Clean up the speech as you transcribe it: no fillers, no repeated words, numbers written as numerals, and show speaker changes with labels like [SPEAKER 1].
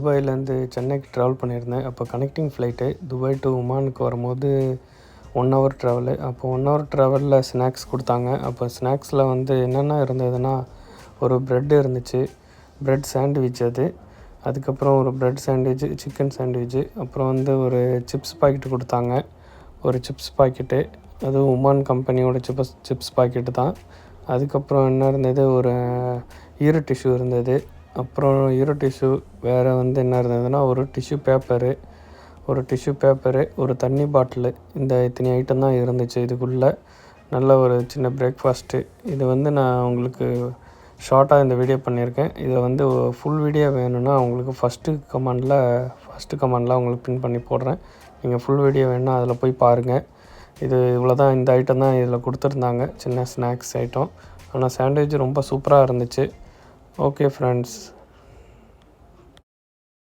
[SPEAKER 1] துபாயிலேருந்து சென்னைக்கு ட்ராவல் பண்ணியிருந்தேன். அப்போ கனெக்டிங் ஃப்ளைட்டு துபாய் டு ஒமானுக்கு வரும்போது 1 ஹவர் ட்ராவலு. அப்போ 1 ஹவர் ட்ராவலில் ஸ்நாக்ஸ் கொடுத்தாங்க. அப்போ ஸ்நாக்ஸில் வந்து என்னென்ன இருந்ததுன்னா, ஒரு ப்ரெட் இருந்துச்சு, ப்ரெட் சாண்ட்விச் அது. அதுக்கப்புறம் ஒரு ப்ரெட் சாண்ட்விச்சு, சிக்கன் சாண்ட்விச்சு, அப்புறம் வந்து ஒரு சிப்ஸ் பாக்கெட்டு கொடுத்தாங்க. ஒரு சிப்ஸ் பாக்கெட்டு, அதுவும் உமான் கம்பெனியோட சிப்ஸ் பாக்கெட்டு தான். அதுக்கப்புறம் என்ன இருந்தது, ஒரு ஈர டிஷ்யூ இருந்தது. அப்புறம் ஈர டிஷ்யூ வேறு வந்து என்ன இருந்ததுன்னா, ஒரு டிஷ்யூ பேப்பரு, ஒரு தண்ணி பாட்டிலு. இந்த இத்தனை ஐட்டம் தான் இருந்துச்சு இதுக்குள்ளே. நல்ல ஒரு சின்ன பிரேக்ஃபாஸ்ட்டு. இது வந்து நான் உங்களுக்கு ஷார்ட்டாக இந்த வீடியோ பண்ணியிருக்கேன். இதில் வந்து ஃபுல் வீடியோ வேணும்னா உங்களுக்கு ஃபஸ்ட்டு கமெண்டில் உங்களுக்கு பின் பண்ணி போடுறேன். நீங்கள் ஃபுல் வீடியோ வேணும்னா அதில் போய் பாருங்கள். இது இவ்வளோ தான், இந்த ஐட்டம் தான் இதில் கொடுத்துருந்தாங்க, சின்ன ஸ்நாக்ஸ் ஐட்டம். ஆனால் சாண்ட்விச் ரொம்ப சூப்பராக இருந்துச்சு. Okay friends.